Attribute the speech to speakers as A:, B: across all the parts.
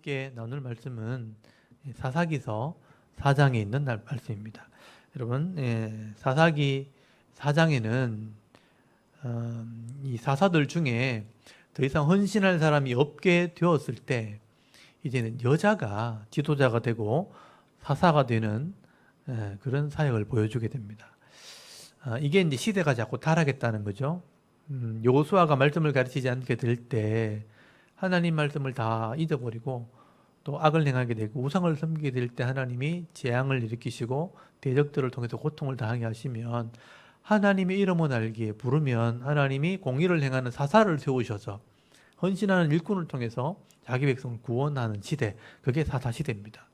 A: 함께 나눌 말씀은 사사기서 4장에 있는 말씀입니다. 여러분, 사사기 4장에는 이 사사들 중에 더 이상 헌신할 사람이 없게 되었을 때 이제는 여자가 지도자가 되고 사사가 되는 그런 사역을 보여주게 됩니다. 이게 이제 시대가 자꾸 타락했다는 거죠. 여호수아가 말씀을 가르치지 않게 될 때 하나님 말씀을 다 잊어버리고 또 악을 행하게 되고 우상을 섬기게 될 때 하나님이 재앙을 일으키시고 대적들을 통해서 고통을 당하게 하시면 하나님의 이름을 알기에 부르면 하나님이 공의를 행하는 사사를 세우셔서 헌신하는 일꾼을 통해서 자기 백성을 구원하는 시대, 그게 사사 시대입니다.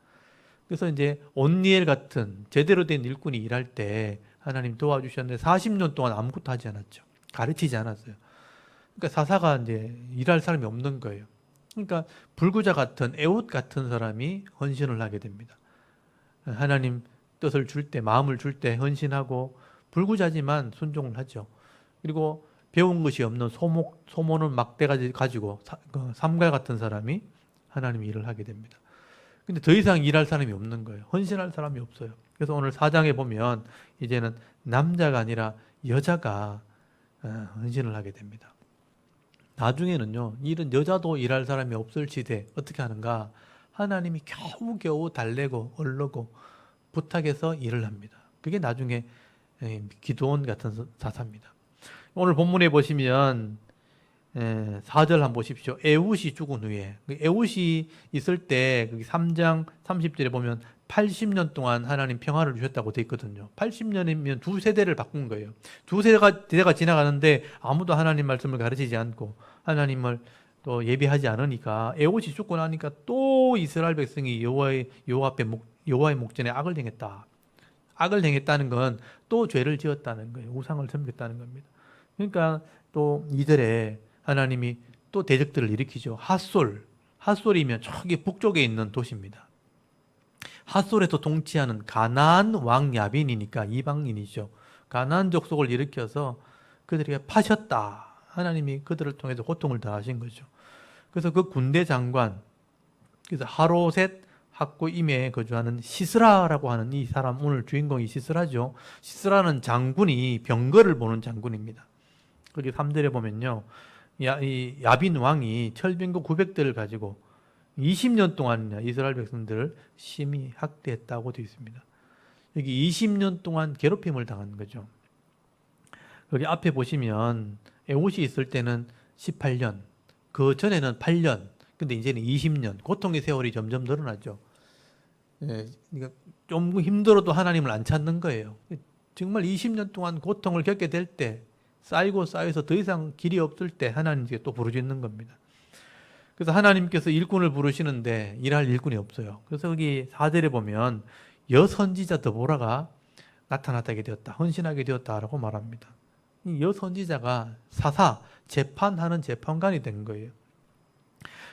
A: 그래서 이제 온니엘 같은 제대로 된 일꾼이 일할 때 하나님 도와주셨는데 40년 동안 아무것도 하지 않았죠. 가르치지 않았어요. 그러니까 사사가 이제 일할 사람이 없는 거예요. 그러니까 불구자 같은 에웃 같은 사람이 헌신을 하게 됩니다. 하나님 뜻을 줄 때, 마음을 줄 때 헌신하고 불구자지만 순종을 하죠. 그리고 배운 것이 없는 소모는 막대 가지고 삼갈 같은 사람이 하나님 일을 하게 됩니다. 근데 더 이상 일할 사람이 없는 거예요. 헌신할 사람이 없어요. 그래서 오늘 4장에 보면 이제는 남자가 아니라 여자가 헌신을 하게 됩니다. 나중에는요, 이런 여자도 일할 사람이 없을 시대 어떻게 하는가? 하나님이 겨우겨우 달래고 얼르고 부탁해서 일을 합니다. 그게 나중에 기드온 같은 사사입니다. 오늘 본문에 보시면 4절 한번 보십시오. 에웃이 죽은 후에, 에웃이 있을 때 3장 30절에 보면 80년 동안 하나님 평화를 주셨다고 돼 있거든요. 80년이면 두 세대를 바꾼 거예요. 두 세대가 지나가는데 아무도 하나님 말씀을 가르치지 않고 하나님을 또 예비하지 않으니까 에웃이 죽고 나니까 또 이스라엘 백성이 여호와의 목전에 악을 행했다. 악을 행했다는 건 또 죄를 지었다는 거예요. 우상을 섬겼다는 겁니다. 그러니까 또 2절에 하나님이 또 대적들을 일으키죠. 핫솔이면 저기 북쪽에 있는 도시입니다. 핫솔에서 통치하는 가나안 왕 야빈이니까 이방인이죠. 가나안 족속을 일으켜서 그들에게 파셨다. 하나님이 그들을 통해서 고통을 당하신 거죠. 그래서 그 군대 장관, 그래서 하로셋 학고임에 거주하는 시스라라고 하는 이 사람, 오늘 주인공이 시스라죠. 시스라는 장군이 병거를 보는 장군입니다. 거기 3절에 보면요, 이 야빈 왕이 철병거 900대를 가지고 20년 동안 이스라엘 백성들을 심히 학대했다고 되어 있습니다. 여기 20년 동안 괴롭힘을 당한 거죠. 여기 앞에 보시면 에웃이 있을 때는 18년, 그 전에는 8년, 근데 이제는 20년, 고통의 세월이 점점 늘어나죠. 그러니까 좀 힘들어도 하나님을 안 찾는 거예요. 정말 20년 동안 고통을 겪게 될 때, 쌓이고 쌓여서 더 이상 길이 없을 때 하나님께 또 부르짖는 겁니다. 그래서 하나님께서 일꾼을 부르시는데 일할 일꾼이 없어요. 그래서 여기 4절에 보면 여선지자 드보라가 나타나게 되었다, 헌신하게 되었다라고 말합니다. 이 여선지자가 재판하는 재판관이 된 거예요.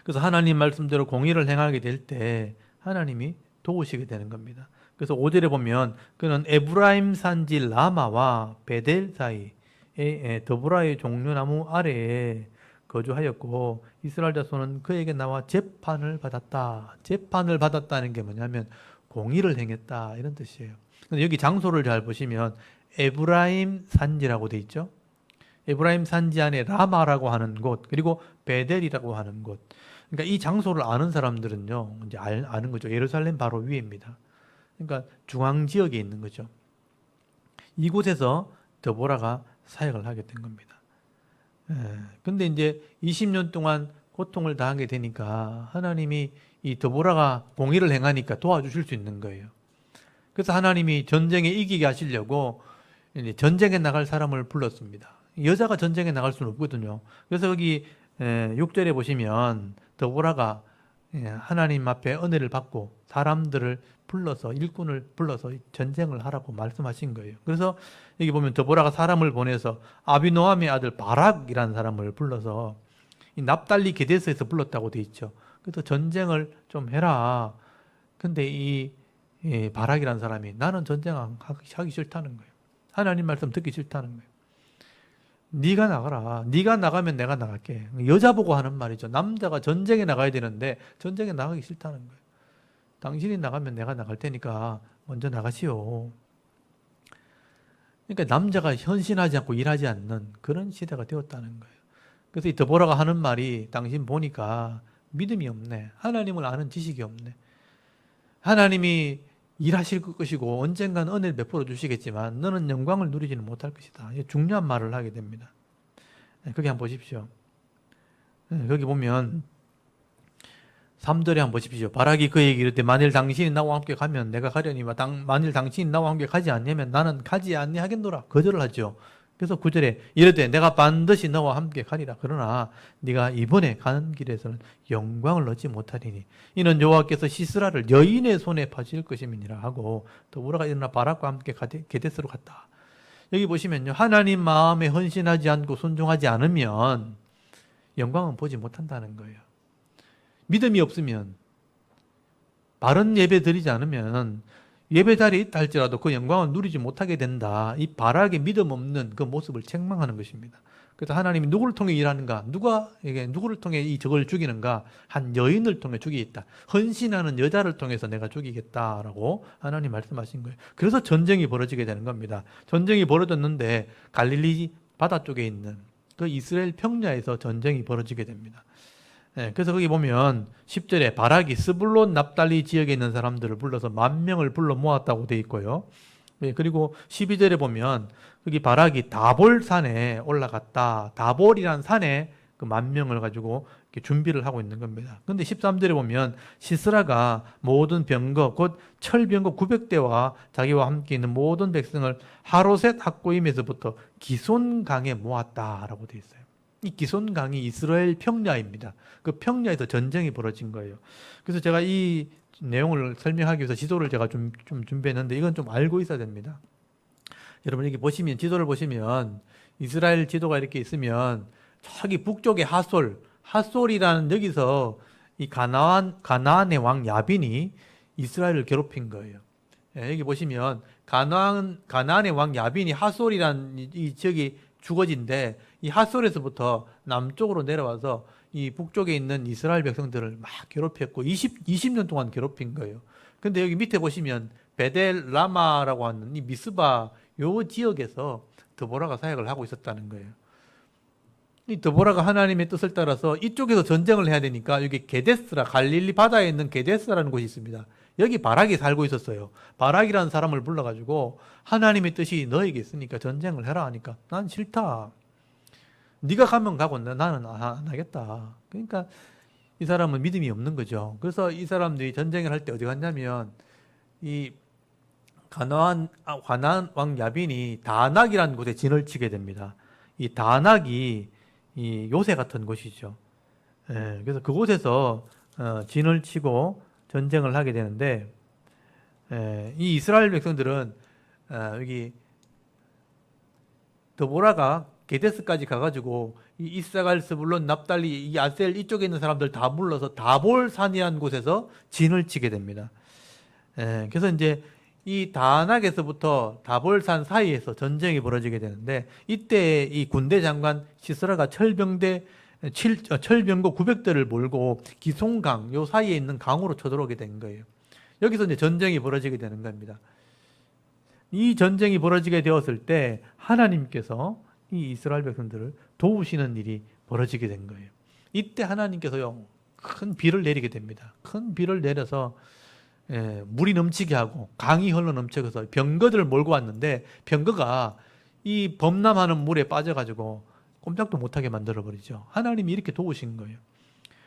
A: 그래서 하나님 말씀대로 공의를 행하게 될 때 하나님이 도우시게 되는 겁니다. 그래서 5절에 보면 그는 에브라임 산지 라마와 베델 사이에 드보라의 종려나무 아래에 거주하였고 이스라엘 자손은 그에게 나와 재판을 받았다. 재판을 받았다는 게 뭐냐면 공의를 행했다, 이런 뜻이에요. 근데 여기 장소를 잘 보시면 에브라임 산지라고 돼 있죠. 에브라임 산지 안에 라마라고 하는 곳, 그리고 베델이라고 하는 곳. 그러니까 이 장소를 아는 사람들은요, 이제 아는 거죠. 예루살렘 바로 위입니다. 그러니까 중앙 지역에 있는 거죠. 이곳에서 드보라가 사역을 하게 된 겁니다. 근데 이제 20년 동안 고통을 당하게 되니까 하나님이 이 드보라가 공의를 행하니까 도와주실 수 있는 거예요. 그래서 하나님이 전쟁에 이기게 하시려고 이제 전쟁에 나갈 사람을 불렀습니다. 여자가 전쟁에 나갈 수는 없거든요. 그래서 여기 6절에 보시면 드보라가 하나님 앞에 은혜를 받고 사람들을 불러서, 일꾼을 불러서 전쟁을 하라고 말씀하신 거예요. 그래서 여기 보면 드보라가 사람을 보내서 아비노함의 아들 바락이라는 사람을 불러서 이 납달리 게데스에서 불렀다고 돼 있죠. 그래서 전쟁을 좀 해라. 근데 이 바락이라는 사람이 나는 전쟁 하기 싫다는 거예요. 하나님 말씀 듣기 싫다는 거예요. 네가 나가라. 네가 나가면 내가 나갈게. 여자 보고 하는 말이죠. 남자가 전쟁에 나가야 되는데 전쟁에 나가기 싫다는 거예요. 당신이 나가면 내가 나갈 테니까 먼저 나가시오. 그러니까 남자가 헌신하지 않고 일하지 않는 그런 시대가 되었다는 거예요. 그래서 이 드보라가 하는 말이 당신 보니까 믿음이 없네. 하나님을 아는 지식이 없네. 하나님이 일하실 것이고 언젠가는 은혜를 베풀어 주시겠지만 너는 영광을 누리지는 못할 것이다. 중요한 말을 하게 됩니다. 거기 한번 보십시오. 거기 보면 3절에 한번 보십시오. 바락이 그에게 이르되 만일 당신이 나와 함께 가면 내가 가려니와 만일 당신이 나와 함께 가지 않냐면 나는 가지 아니하겠노라. 거절을 하죠. 그래서 9절에 이르되 내가 반드시 너와 함께 가리라. 그러나 네가 이번에 가는 길에서는 영광을 얻지 못하리니 이는 여호와께서 시스라를 여인의 손에 파실 것임이니라 하고 또 우라가 일어나 바락과 함께 게데스로 갔다. 여기 보시면요. 하나님 마음에 헌신하지 않고 순종하지 않으면 영광은 보지 못한다는 거예요. 믿음이 없으면 바른 예배 드리지 않으면 예배 자리에 있다 할지라도 그 영광을 누리지 못하게 된다. 이 바락의 믿음 없는 그 모습을 책망하는 것입니다. 그래서 하나님이 누구를 통해 일하는가? 누구를 통해 이 적을 죽이는가? 한 여인을 통해 죽이겠다. 헌신하는 여자를 통해서 내가 죽이겠다라고 하나님 말씀하신 거예요. 그래서 전쟁이 벌어지게 되는 겁니다. 전쟁이 벌어졌는데 갈릴리 바다 쪽에 있는 그 이스라엘 평야에서 전쟁이 벌어지게 됩니다. 그래서 거기 보면 10절에 바락이 스불론 납달리 지역에 있는 사람들을 불러서 10,000명을 불러 모았다고 되어 있고요. 그리고 12절에 보면 여기 바락이 다볼산에 올라갔다. 다볼이란 산에 그 10,000명을 가지고 이렇게 준비를 하고 있는 겁니다. 근데 13절에 보면 시스라가 모든 병거 곧 철병거 900대와 자기와 함께 있는 모든 백성을 하로셋 학고임에서부터 기손강에 모았다라고 되어 있어요. 이 기손강이 이스라엘 평야입니다. 그 평야에서 전쟁이 벌어진 거예요. 그래서 제가 이 내용을 설명하기 위해서 지도를 제가 좀 준비했는데 이건 좀 알고 있어야 됩니다. 여러분 여기 보시면 지도를 보시면 이스라엘 지도가 이렇게 있으면 저기 북쪽에 핫솔이라는 여기서 이 가나안의 왕 야빈이 이스라엘을 괴롭힌 거예요. 여기 보시면 가나안의 왕 야빈이 핫솔이라는 이 지역이 주거지인데 이 핫솔에서부터 남쪽으로 내려와서 이 북쪽에 있는 이스라엘 백성들을 막 괴롭혔고 20년 동안 괴롭힌 거예요. 근데 여기 밑에 보시면 베델 라마라고 하는 이 미스바 요 지역에서 드보라가 사역을 하고 있었다는 거예요. 이 드보라가 하나님의 뜻을 따라서 이쪽에서 전쟁을 해야 되니까 여기 게데스라 갈릴리 바다에 있는 게데스라는 곳이 있습니다. 여기 바락이 살고 있었어요. 바락이라는 사람을 불러가지고 하나님의 뜻이 너에게 있으니까 전쟁을 해라 하니까 난 싫다. 네가 가면 가고 나는 안 하겠다. 그러니까 이 사람은 믿음이 없는 거죠. 그래서 이 사람들이 전쟁을 할 때 어디 갔냐면 이 가나안 왕 야빈이 다낙이라는 곳에 진을 치게 됩니다. 이 다낙이 이 요새 같은 곳이죠. 그래서 그곳에서 진을 치고 전쟁을 하게 되는데 이 이스라엘 백성들은 여기 드보라가 게데스까지 가가지고 이 이사갈, 스불론, 납달리, 이 아셀 이쪽에 있는 사람들 다 불러서 다볼산이라는 곳에서 진을 치게 됩니다. 그래서 이제 이 다낙에서부터 다볼산 사이에서 전쟁이 벌어지게 되는데 이때 이 군대 장관 시스라가 철병거 900대를 몰고 기송강 요 사이에 있는 강으로 쳐들어오게 된 거예요. 여기서 이제 전쟁이 벌어지게 되는 겁니다. 이 전쟁이 벌어지게 되었을 때 하나님께서 이 이스라엘 백성들을 도우시는 일이 벌어지게 된 거예요. 이때 하나님께서요 큰 비를 내리게 됩니다. 큰 비를 내려서 물이 넘치게 하고 강이 흘러 넘쳐서 병거들을 몰고 왔는데 병거가 이 범람하는 물에 빠져가지고 꼼짝도 못하게 만들어버리죠. 하나님이 이렇게 도우신 거예요.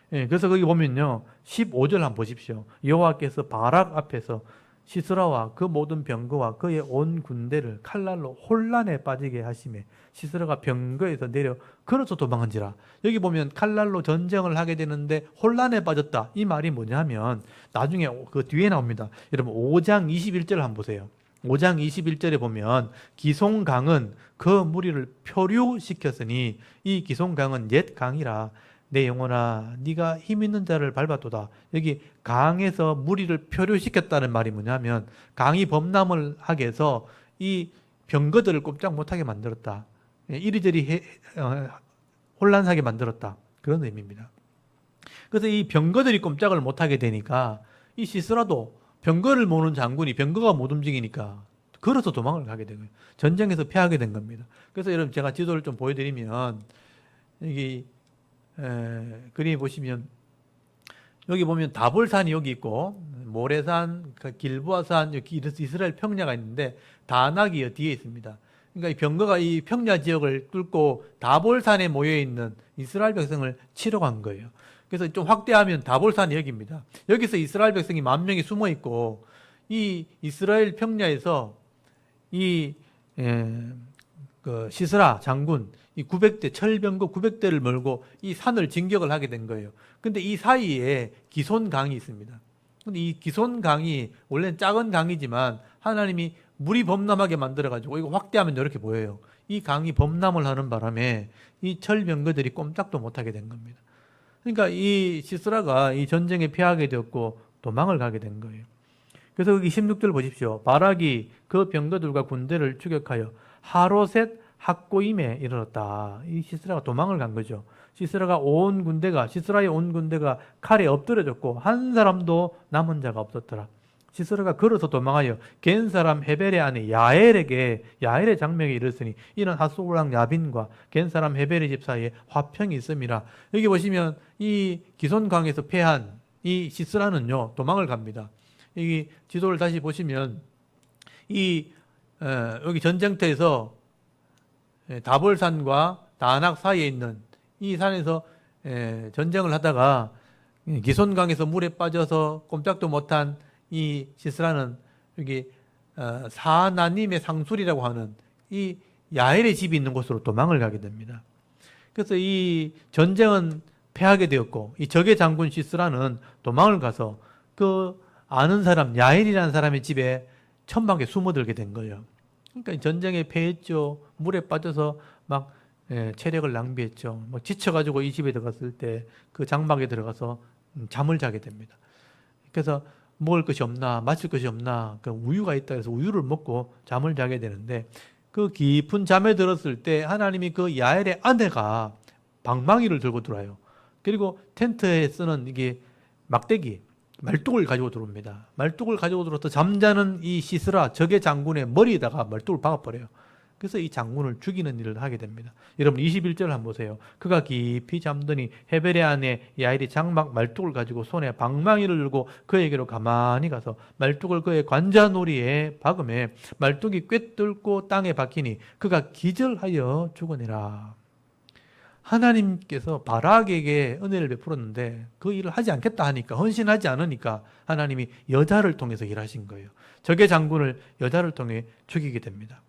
A: 그래서 거기 보면요 15절 한번 보십시오. 여호와께서 바락 앞에서 시스라와 그 모든 병거와 그의 온 군대를 칼날로 혼란에 빠지게 하시매 시스라가 병거에서 내려 걸어서 도망한지라. 여기 보면 칼날로 전쟁을 하게 되는데 혼란에 빠졌다. 이 말이 뭐냐면 나중에 그 뒤에 나옵니다. 여러분 5장 21절 한번 보세요. 5장 21절에 보면 기송강은 그 무리를 표류시켰으니 이 기송강은 옛 강이라 내 영혼아 네가 힘 있는 자를 밟았도다. 여기 강에서 무리를 표류시켰다는 말이 뭐냐면 강이 범람을 하게 해서 이 병거들을 꼼짝 못하게 만들었다. 이리저리 혼란하게 만들었다. 그런 의미입니다. 그래서 이 병거들이 꼼짝을 못하게 되니까 이 시스라도 병거를 모는 장군이 병거가 못 움직이니까 걸어서 도망을 가게 된 거예요. 전쟁에서 패하게 된 겁니다. 그래서 여러분 제가 지도를 좀 보여드리면 여기 그림 보시면 여기 보면 다볼산이 여기 있고 모래산, 길보아산, 여기 이스라엘 평야가 있는데 다낙이 뒤에 있습니다. 그러니까 이 병거가 이 평야 지역을 뚫고 다볼산에 모여 있는 이스라엘 백성을 치러 간 거예요. 그래서 좀 확대하면 다볼산이 여기입니다. 여기서 이스라엘 백성이 10,000명이 숨어 있고 이 이스라엘 평야에서 이 시스라 장군 이 900대 철병거 900대를 몰고 이 산을 진격을 하게 된 거예요. 근데 이 사이에 기손 강이 있습니다. 근데 이 기손 강이 원래는 작은 강이지만 하나님이 물이 범람하게 만들어 가지고 이거 확대하면 이렇게 보여요. 이 강이 범람을 하는 바람에 이 철병거들이 꼼짝도 못하게 된 겁니다. 그러니까 이 시스라가 이 전쟁에 패하게 되었고 도망을 가게 된 거예요. 그래서 여기 16절 보십시오. 바락이 그 병거들과 군대를 추격하여 하로셋 학고임에 이르렀다. 이 시스라가 도망을 간 거죠. 시스라의 온 군대가 칼에 엎드려졌고 한 사람도 남은 자가 없었더라. 시스라가 걸어서 도망하여 겐 사람 헤벨의 아내 야엘의 장명에 이르렀으니 이는 핫소랑 야빈과 겐 사람 헤벨의 집 사이에 화평이 있음이라. 여기 보시면 이 기손강에서 패한 이 시스라는요 도망을 갑니다. 여기 지도를 다시 보시면 여기 전쟁터에서 다볼산과 다낙 사이에 있는 이 산에서 전쟁을 하다가 기손강에서 물에 빠져서 꼼짝도 못한 이 시스라는 여기 사나님의 상술이라고 하는 이 야엘의 집이 있는 곳으로 도망을 가게 됩니다. 그래서 이 전쟁은 패하게 되었고 이 적의 장군 시스라는 도망을 가서 그 아는 사람 야엘이라는 사람의 집에 천막에 숨어들게 된 거예요. 그러니까 전쟁에 패했죠. 물에 빠져서 막 체력을 낭비했죠. 막 지쳐가지고 이 집에 들어갔을 때 그 장막에 들어가서 잠을 자게 됩니다. 그래서 먹을 것이 없나, 마실 것이 없나, 그 우유가 있다 해서 우유를 먹고 잠을 자게 되는데 그 깊은 잠에 들었을 때 하나님이 그 야엘의 아내가 방망이를 들고 들어와요. 그리고 텐트에 쓰는 이게 막대기, 말뚝을 가지고 들어옵니다. 말뚝을 가지고 들어와서 잠자는 이 시스라 적의 장군의 머리에다가 말뚝을 박아버려요. 그래서 이 장군을 죽이는 일을 하게 됩니다. 여러분 21절 한번 보세요. 그가 깊이 잠드니 헤벨의 아내 야엘이 장막 말뚝을 가지고 손에 방망이를 들고 그에게로 가만히 가서 말뚝을 그의 관자놀이에 박음에 말뚝이 꿰뚫고 땅에 박히니 그가 기절하여 죽으니라. 하나님께서 바락에게 은혜를 베풀었는데 그 일을 하지 않겠다 하니까 헌신하지 않으니까 하나님이 여자를 통해서 일하신 거예요. 적의 장군을 여자를 통해 죽이게 됩니다.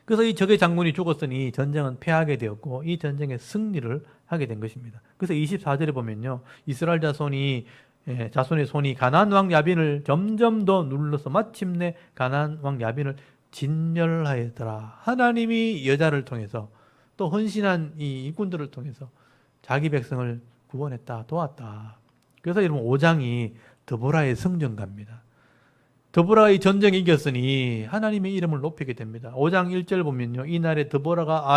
A: 그래서 이 적의 장군이 죽었으니 전쟁은 패하게 되었고 이 전쟁에 승리를 하게 된 것입니다. 그래서 24절에 보면요. 이스라엘 자손의 손이 가나안 왕 야빈을 점점 더 눌러서 마침내 가나안 왕 야빈을 진멸하였더라. 하나님이 여자를 통해서 또 헌신한 이 일꾼들을 통해서 자기 백성을 구원했다, 도왔다. 그래서 여러분 5장이 드보라의 성전가입니다. 드보라가 이 전쟁에 이겼으니 하나님의 이름을 높이게 됩니다. 5장 1절 보면요. 이날에 드보라가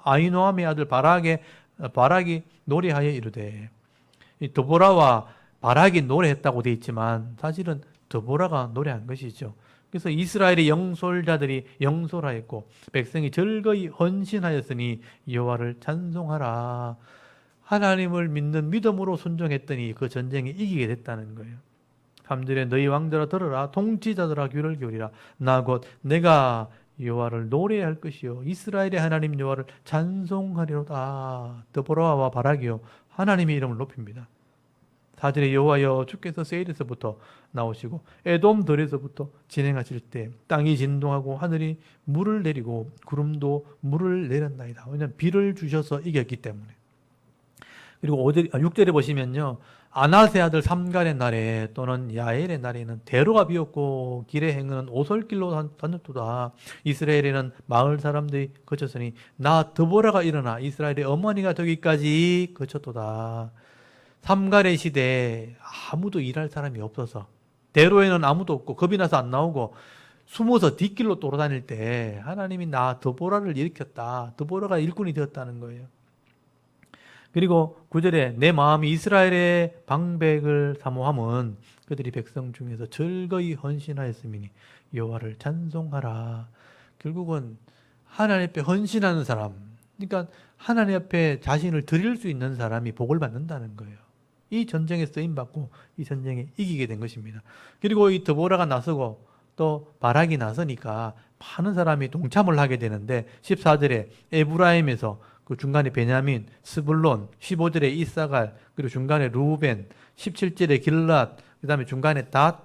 A: 아히노함의 아들 바락이 노래하여 이르되, 이 드보라와 바락이 노래했다고 되어 있지만 사실은 드보라가 노래한 것이죠. 그래서 이스라엘의 영솔자들이 영솔하였고 백성이 즐거이 헌신하였으니 여호와를 찬송하라. 하나님을 믿는 믿음으로 순종했더니 그 전쟁에 이기게 됐다는 거예요. 3절에 너희 왕들아 들으라, 통치자들아 귀를 기울이라. 나 곧 내가 여호와를 노래할 것이요 이스라엘의 하나님 여호와를 찬송하리로다. 드보라와 바락이요 하나님의 이름을 높입니다. 4절에 여호와여 주께서 세일에서부터 나오시고 에돔 들에서부터 진행하실 때 땅이 진동하고 하늘이 물을 내리고 구름도 물을 내렸나이다. 왜냐하면 비를 주셔서 이겼기 때문에. 그리고 6절에 보시면요. 아나세 아들 삼갈의 날에 또는 야엘의 날에는 대로가 비었고 길에 행하는 오솔길로 다녔도다. 이스라엘에는 마을 사람들이 거쳤으니 나 드보라가 일어나 이스라엘의 어머니가 되기까지 거쳤도다. 삼갈의 시대에 아무도 일할 사람이 없어서 대로에는 아무도 없고 겁이 나서 안 나오고 숨어서 뒷길로 돌아다닐 때 하나님이 나 드보라를 일으켰다. 드보라가 일꾼이 되었다는 거예요. 그리고 9절에 내 마음이 이스라엘의 방백을 사모함은 그들이 백성 중에서 즐거이 헌신하였음이니 여호와를 찬송하라. 결국은 하나님 앞에 헌신하는 사람, 그러니까 하나님 앞에 자신을 드릴 수 있는 사람이 복을 받는다는 거예요. 이 전쟁에 쓰임받고 이 전쟁에 이기게 된 것입니다. 그리고 이 드보라가 나서고 또 바락이 나서니까 많은 사람이 동참을 하게 되는데 14절에 에브라임에서 그 중간에 베냐민, 스불론, 15절에 이사갈, 그리고 중간에 루벤, 17절에 길랏, 그 다음에 중간에 단,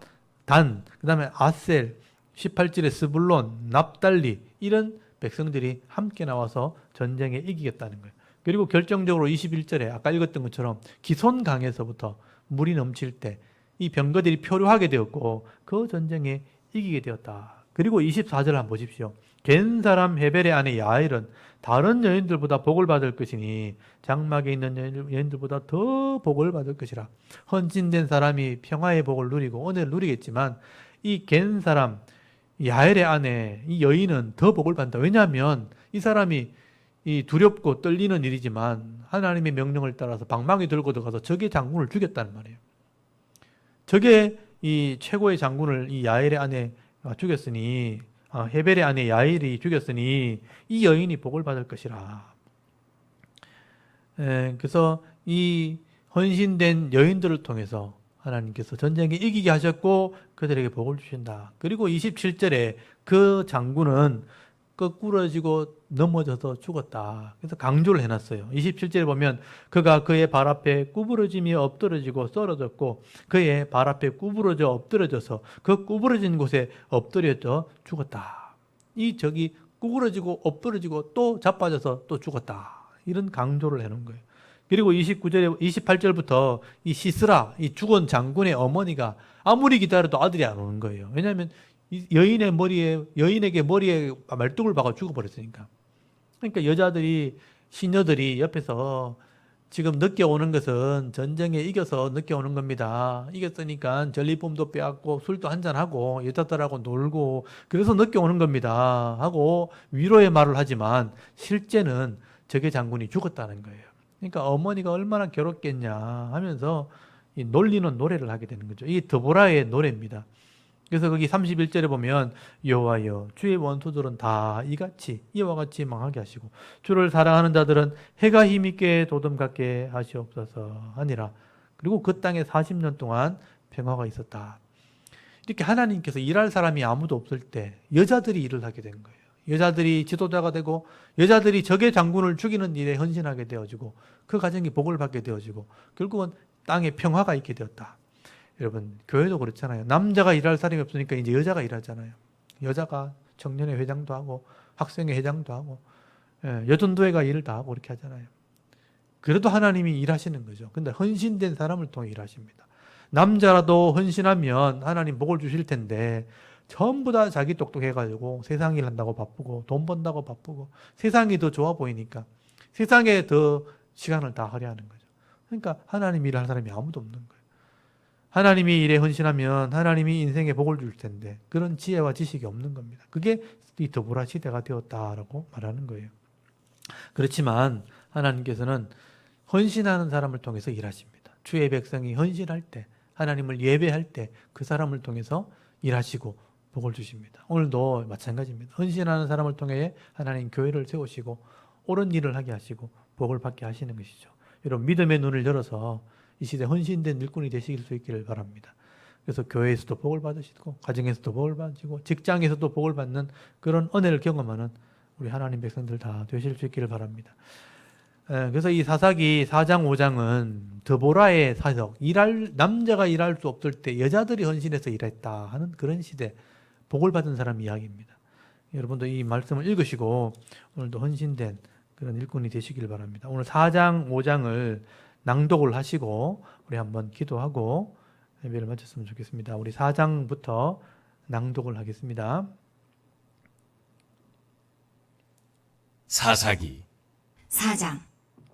A: 그 다음에 아셀, 18절에 스불론, 납달리 이런 백성들이 함께 나와서 전쟁에 이기겠다는 거예요. 그리고 결정적으로 21절에 아까 읽었던 것처럼 기손강에서부터 물이 넘칠 때 이 병거들이 표류하게 되었고 그 전쟁에 이기게 되었다. 그리고 24절 한번 보십시오. 겐 사람 헤벨의 아내 야엘은 다른 여인들보다 복을 받을 것이니 장막에 있는 여인들보다 더 복을 받을 것이라. 헌신된 사람이 평화의 복을 누리고 오늘 누리겠지만 이 겐 사람 야엘의 아내 이 여인은 더 복을 받는다. 왜냐하면 이 사람이 이 두렵고 떨리는 일이지만 하나님의 명령을 따라서 방망이 들고 들어가서 적의 장군을 죽였다는 말이에요. 적의 이 최고의 장군을 이 야엘의 아내가 죽였으니 헤벨의 아내 야엘이 죽였으니 이 여인이 복을 받을 것이라. 그래서 이 헌신된 여인들을 통해서 하나님께서 전쟁에 이기게 하셨고 그들에게 복을 주신다. 그리고 27절에 그 장군은 거꾸러지고 넘어져서 죽었다. 그래서 강조를 해놨어요. 27절에 보면 그가 그의 발 앞에 구부러지며 엎드러지고 쓰러졌고 그의 발 앞에 구부러져 엎드러져서 그 구부러진 곳에 엎드려져 죽었다. 이 적이 구부러지고 엎드러지고 또 자빠져서 또 죽었다. 이런 강조를 해놓은 거예요. 그리고 28절부터 이 시스라, 이 죽은 장군의 어머니가 아무리 기다려도 아들이 안 오는 거예요. 왜냐하면 여인에게 머리에 말뚝을 박아 죽어버렸으니까. 그러니까 시녀들이 옆에서 지금 늦게 오는 것은 전쟁에 이겨서 늦게 오는 겁니다. 이겼으니까 전리품도 빼앗고 술도 한잔하고 여자들하고 놀고 그래서 늦게 오는 겁니다. 하고 위로의 말을 하지만 실제는 적의 장군이 죽었다는 거예요. 그러니까 어머니가 얼마나 괴롭겠냐 하면서 이 놀리는 노래를 하게 되는 거죠. 이 드보라의 노래입니다. 그래서 거기 31절에 보면 여호와여 주의 원수들은 다 이와 같이 망하게 하시고 주를 사랑하는 자들은 해가 힘있게 도듬갑게 하시옵소서 하니라. 그리고 그 땅에 40년 동안 평화가 있었다. 이렇게 하나님께서 일할 사람이 아무도 없을 때 여자들이 일을 하게 된 거예요. 여자들이 지도자가 되고 여자들이 적의 장군을 죽이는 일에 헌신하게 되어지고 그 가정이 복을 받게 되어지고 결국은 땅에 평화가 있게 되었다. 여러분 교회도 그렇잖아요. 남자가 일할 사람이 없으니까 이제 여자가 일하잖아요. 여자가 청년회 회장도 하고 학생회 회장도 하고 여전도회가 일을 다 하고 그렇게 하잖아요. 그래도 하나님이 일하시는 거죠. 근데 헌신된 사람을 통해 일하십니다. 남자라도 헌신하면 하나님 복을 주실 텐데 전부 다 자기 똑똑해가지고 세상 일 한다고 바쁘고 돈 번다고 바쁘고 세상이 더 좋아 보이니까 세상에 더 시간을 다 할애하는 거죠. 그러니까 하나님 일할 사람이 아무도 없는 거예요. 하나님이 일에 헌신하면 하나님이 인생에 복을 줄 텐데 그런 지혜와 지식이 없는 겁니다. 그게 이 드보라 시대가 되었다라고 말하는 거예요. 그렇지만 하나님께서는 헌신하는 사람을 통해서 일하십니다. 주의 백성이 헌신할 때 하나님을 예배할 때 그 사람을 통해서 일하시고 복을 주십니다. 오늘도 마찬가지입니다. 헌신하는 사람을 통해 하나님 교회를 세우시고 옳은 일을 하게 하시고 복을 받게 하시는 것이죠. 여러분 믿음의 눈을 열어서 이 시대 헌신된 일꾼이 되실 수 있기를 바랍니다. 그래서 교회에서도 복을 받으시고 가정에서도 복을 받으시고 직장에서도 복을 받는 그런 은혜를 경험하는 우리 하나님 백성들 다 되실 수 있기를 바랍니다. 그래서 이 사사기 4장 5장은 드보라의 사역, 남자가 일할 수 없을 때 여자들이 헌신해서 일했다 하는 그런 시대, 복을 받은 사람 이야기입니다. 여러분도 이 말씀을 읽으시고 오늘도 헌신된 그런 일꾼이 되시길 바랍니다. 오늘 4장 5장을 낭독을 하시고 우리 한번 기도하고 예배를 마쳤으면 좋겠습니다. 우리 4장부터 낭독을 하겠습니다.
B: 사사기
C: 4장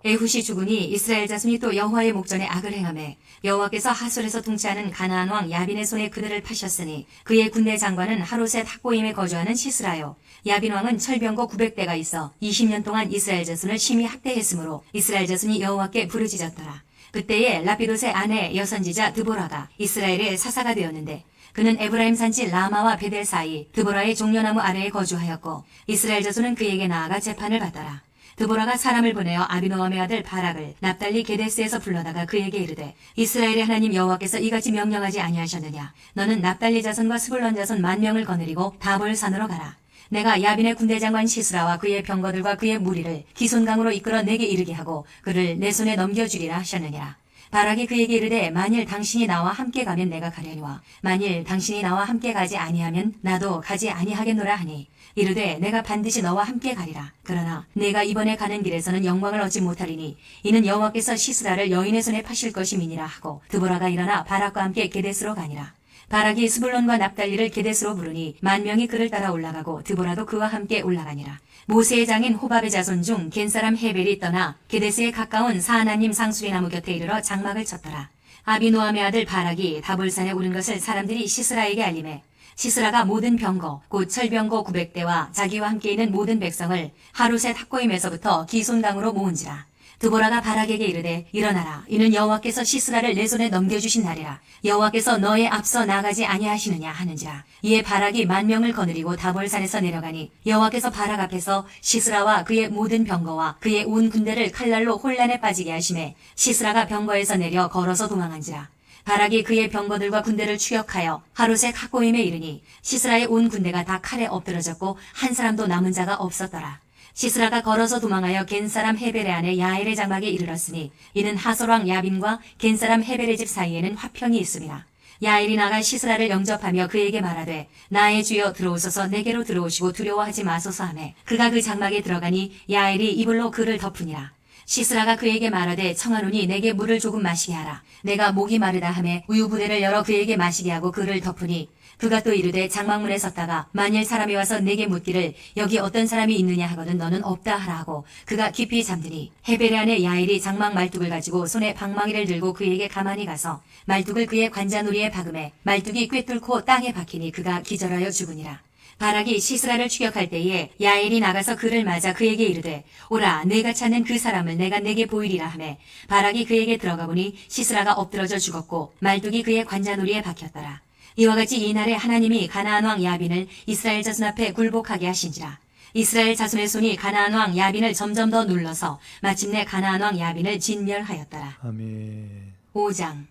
B: 에훗이 죽으니 이스라엘 자손이 또 여호와의 목전에 악을 행하매 여호와께서 하솔에서 통치하는 가나안 왕 야빈의 손에 그들을 파셨으니 그의 군대 장관은 하롯셋 학고임에 거주하는 시스라요. 야빈 왕은 철병거 900대가 있어 20년 동안 이스라엘 자손을 심히 학대했으므로 이스라엘 자손이 여호와께 부르짖었더라. 그때에 라피돗의 아내 여선지자 드보라가 이스라엘의 사사가 되었는데 그는 에브라임 산지 라마와 베델 사이 드보라의 종려나무 아래에 거주하였고 이스라엘 자손은 그에게 나아가 재판을 받더라. 드보라가 사람을 보내어 아비노함의 아들 바락을 납달리 게데스에서 불러다가 그에게 이르되 이스라엘의 하나님 여호와께서 이같이 명령하지 아니하셨느냐. 너는 납달리 자손과 스불론 자손 10,000명을 거느리고 다볼산으로 가라. 내가 야빈의 군대장관 시스라와 그의 병거들과 그의 무리를 기손강으로 이끌어 내게 이르게 하고 그를 내 손에 넘겨주리라 하셨느니라. 바락이 그에게 이르되 만일 당신이 나와 함께 가면 내가 가려니와 만일 당신이 나와 함께 가지 아니하면 나도 가지 아니하겠노라 하니 이르되 내가 반드시 너와 함께 가리라. 그러나 내가 이번에 가는 길에서는 영광을 얻지 못하리니 이는 여호와께서 시스라를 여인의 손에 파실 것임이니라 하고 드보라가 일어나 바락과 함께 게데스로 가니라. 바락이 스불론과 납달리를 게데스로 부르니 10,000명이 그를 따라 올라가고 드보라도 그와 함께 올라가니라. 모세의 장인 호밥의 자손 중 겐사람 헤벨이 떠나 게데스에 가까운 사하나님 상수리 나무 곁에 이르러 장막을 쳤더라. 아비노함의 아들 바락이 다볼산에 오른 것을 사람들이 시스라에게 알리매 시스라가 모든 병거 곧 철병거 900대와 자기와 함께 있는 모든 백성을 하루셋 학고임에서부터 기손강으로 모은지라. 드보라가 바락에게 이르되 일어나라. 이는 여호와께서 시스라를 내 손에 넘겨주신 날이라. 여호와께서 너의 앞서 나가지 아니하시느냐 하는지라. 이에 바락이 10,000명을 거느리고 다볼산에서 내려가니 여호와께서 바락 앞에서 시스라와 그의 모든 병거와 그의 온 군대를 칼날로 혼란에 빠지게 하시매 시스라가 병거에서 내려 걸어서 도망한지라. 바락이 그의 병거들과 군대를 추격하여 하루셋 학고임에 이르니 시스라의 온 군대가 다 칼에 엎드러졌고 한 사람도 남은 자가 없었더라. 시스라가 걸어서 도망하여 겐사람 헤벨의 아내 야엘의 장막에 이르렀으니 이는 하솔왕 야빈과 겐사람 헤벨의 집 사이에는 화평이 있음이라. 야엘이 나가 시스라를 영접하며 그에게 말하되 나의 주여 들어오소서 내게로 들어오시고 두려워하지 마소서 하매 그가 그 장막에 들어가니 야엘이 이불로 그를 덮으니라. 시스라가 그에게 말하되 청하노니 내게 물을 조금 마시게 하라. 내가 목이 마르다 하매 우유 부대를 열어 그에게 마시게 하고 그를 덮으니 그가 또 이르되 장막문에 섰다가 만일 사람이 와서 내게 묻기를 여기 어떤 사람이 있느냐 하거든 너는 없다 하라 하고 그가 깊이 잠드니 헤벨의 아내 야엘이 장막 말뚝을 가지고 손에 방망이를 들고 그에게 가만히 가서 말뚝을 그의 관자놀이에 박음에 말뚝이 꿰뚫고 땅에 박히니 그가 기절하여 죽으니라. 바락이 시스라를 추격할 때에 야엘이 나가서 그를 맞아 그에게 이르되 오라 내가 찾는 그 사람을 내가 내게 보이리라 하매 바락이 그에게 들어가 보니 시스라가 엎드러져 죽었고 말뚝이 그의 관자놀이에 박혔더라. 이와 같이 이날에 하나님이 가나안 왕 야빈을 이스라엘 자손 앞에 굴복하게 하신지라. 이스라엘 자손의 손이 가나안 왕 야빈을 점점 더 눌러서 마침내 가나안 왕 야빈을 진멸하였더라.
A: 아멘.
B: 5장.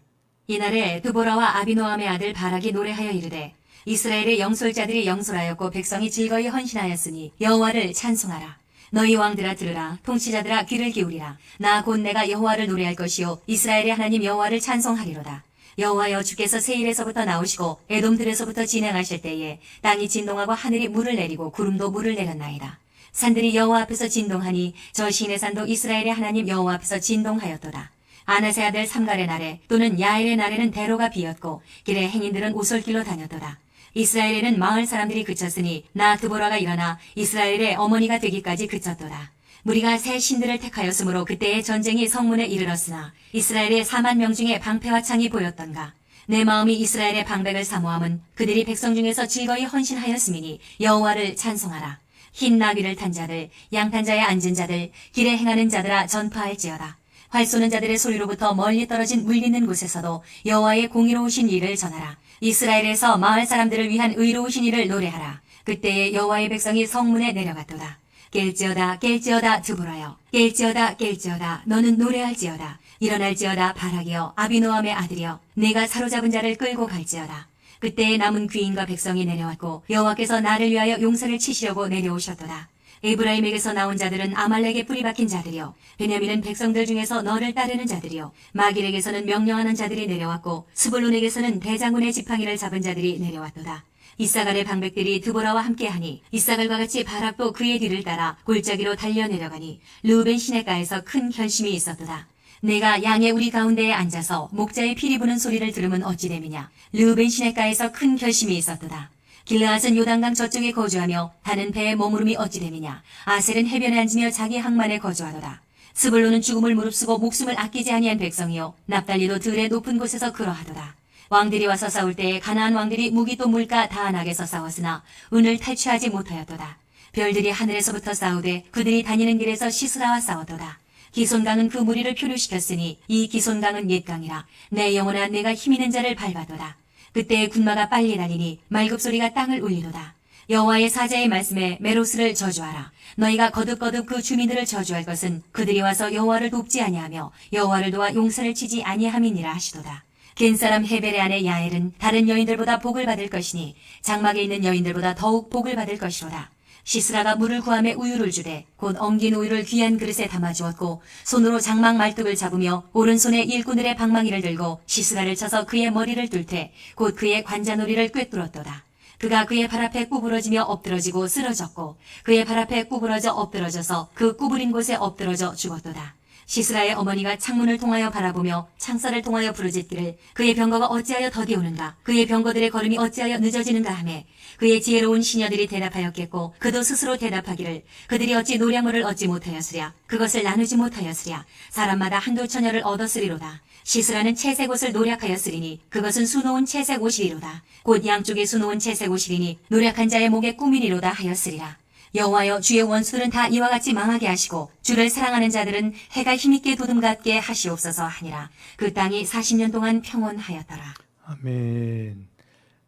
B: 이날에 드보라와 아비노함의 아들 바락이 노래하여 이르되 이스라엘의 영솔자들이 영솔하였고 백성이 즐거이 헌신하였으니 여호와를 찬송하라. 너희 왕들아 들으라. 통치자들아 귀를 기울이라. 나 곧 내가 여호와를 노래할 것이요 이스라엘의 하나님 여호와를 찬송하리로다. 여호와여 주께서 세일에서부터 나오시고 에돔들에서부터 진행하실 때에 땅이 진동하고 하늘이 물을 내리고 구름도 물을 내렸나이다. 산들이 여호와 앞에서 진동하니 저 시내 산도 이스라엘의 하나님 여호와 앞에서 진동하였도다. 아나세 아들 삼갈의 날에 또는 야엘의 날에는 대로가 비었고 길에 행인들은 오솔길로 다녔도다. 이스라엘에는 마을 사람들이 그쳤으니 나 드보라가 일어나 이스라엘의 어머니가 되기까지 그쳤도다. 무리가 새 신들을 택하였으므로 그때의 전쟁이 성문에 이르렀으나 이스라엘의 40,000명 중에 방패와 창이 보였던가. 내 마음이 이스라엘의 방백을 사모함은 그들이 백성 중에서 즐거이 헌신하였음이니 여호와를 찬송하라. 흰 나귀를 탄 자들, 양탄 자에 앉은 자들, 길에 행하는 자들아 전파할지어다. 활 쏘는 자들의 소리로부터 멀리 떨어진 물 있는 곳에서도 여호와의 공의로우신 일을 전하라. 이스라엘에서 마을 사람들을 위한 의로우신 일을 노래하라. 그때에 여호와의 백성이 성문에 내려갔도다. 깰지어다 깰지어다 드보라여 깰지어다 깰지어다 너는 노래할지어다. 일어날지어다 바락이여 아비노함의 아들이여 내가 사로잡은 자를 끌고 갈지어다. 그때에 남은 귀인과 백성이 내려왔고 여호와께서 나를 위하여 용서를 치시려고 내려오셨도다. 에브라임에게서 나온 자들은 아말렉에 뿌리 박힌 자들이요 베냐민은 백성들 중에서 너를 따르는 자들이요 마길에게서는 명령하는 자들이 내려왔고 스불론에게서는 대장군의 지팡이를 잡은 자들이 내려왔도다. 이사갈의 방백들이 드보라와 함께하니 이사갈과 같이 바락도 그의 뒤를 따라 골짜기로 달려 내려가니 르우벤 시내가에서 큰 결심이 있었도다. 내가 양의 우리 가운데에 앉아서 목자의 피리 부는 소리를 들으면 어찌 됨이냐. 르우벤 시내가에서 큰 결심이 있었도다. 길르앗은 요단강 저쪽에 거주하며 다는 배에 머무름이 어찌 됨이냐. 아셀은 해변에 앉으며 자기 항만에 거주하도다. 스불론은 죽음을 무릅쓰고 목숨을 아끼지 아니한 백성이요 납달리도 들의 높은 곳에서 그러하도다. 왕들이 와서 싸울 때에 가나안 왕들이 무기 또 물가 다안하게서 싸웠으나 은을 탈취하지 못하였도다. 별들이 하늘에서부터 싸우되 그들이 다니는 길에서 시스라와 싸웠도다. 기손강은 그 무리를 표류시켰으니 이 기손강은 옛강이라 내 영혼아 내가 힘있는 자를 밟아도다. 그때의 군마가 빨리 달리니 말급소리가 땅을 울리도다. 여호와의 사자의 말씀에 메로스를 저주하라. 너희가 거듭거듭 그 주민들을 저주할 것은 그들이 와서 여호와를 돕지 아니하며 여호와를 도와 용사를 치지 아니함이니라 하시도다. 겐 사람 헤벨의 아내 야엘은 다른 여인들보다 복을 받을 것이니 장막에 있는 여인들보다 더욱 복을 받을 것이로다. 시스라가 물을 구함에 우유를 주되 곧 엉긴 우유를 귀한 그릇에 담아주었고 손으로 장막 말뚝을 잡으며 오른손에 일꾼들의 방망이를 들고 시스라를 쳐서 그의 머리를 뚫되 곧 그의 관자놀이를 꿰뚫었도다. 그가 그의 발 앞에 구부러지며 엎드러지고 쓰러졌고 그의 발 앞에 구부러져 엎드러져서 그 구부린 곳에 엎드러져 죽었도다. 시스라의 어머니가 창문을 통하여 바라보며 창살을 통하여 부르짖기를 그의 병거가 어찌하여 더디 오는가 그의 병거들의 걸음이 어찌하여 늦어지는가 하매 그의 지혜로운 시녀들이 대답하였겠고 그도 스스로 대답하기를 그들이 어찌 노량물을 얻지 못하였으랴 그것을 나누지 못하였으랴 사람마다 한두 처녀를 얻었으리로다. 시스라는 채색 옷을 노략하였으리니 그것은 수놓은 채색 옷이리로다. 곧 양쪽에 수놓은 채색 옷이리니 노략한 자의 목에 꾸미리로다 하였으리라. 여호와여 주의 원수들은 다 이와 같이 망하게 하시고 주를 사랑하는 자들은 해가 힘있게 도둠같게 하시옵소서 하니라. 그 땅이 40년 동안 평온하였더라.
A: 아멘.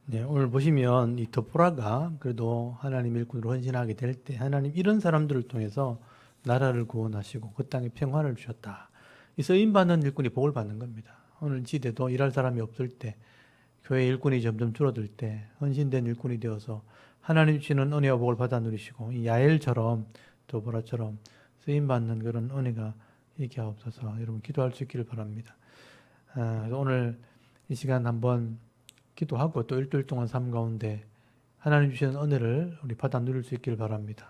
A: 네, 오늘 보시면 이 드보라가 그래도 하나님 일꾼으로 헌신하게 될 때 하나님 이런 사람들을 통해서 나라를 구원하시고 그 땅에 평화를 주셨다. 이 쓰임받는 일꾼이 복을 받는 겁니다. 오늘 지대도 일할 사람이 없을 때 교회 일꾼이 점점 줄어들 때 헌신된 일꾼이 되어서 하나님 주시는 은혜와 복을 받아 누리시고 이 야엘처럼 드보라처럼 쓰임받는 그런 은혜가 있게 하옵소서. 여러분 기도할 수 있기를 바랍니다. 그래서 오늘 이 시간 한번 기도하고 또 일주일 동안 삶 가운데 하나님 주시는 은혜를 우리 받아 누릴 수 있기를 바랍니다.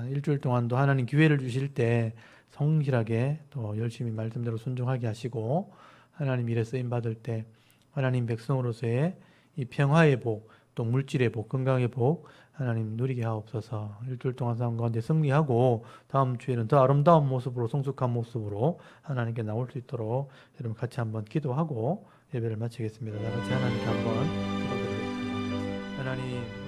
A: 일주일 동안도 하나님 기회를 주실 때 성실하게 또 열심히 말씀대로 순종하게 하시고 하나님 일에 쓰임 받을 때 하나님 백성으로서의 이 평화의 복, 또 물질의 복, 건강의 복 하나님 누리게 하옵소서. 일주일 동안 삶 가운데 승리하고 다음 주에는 더 아름다운 모습으로 성숙한 모습으로 하나님께 나올 수 있도록 여러분 같이 한번 기도하고 예배를 마치겠습니다. 다 같이 하나님께 한번 기도드리겠습니다. 하나님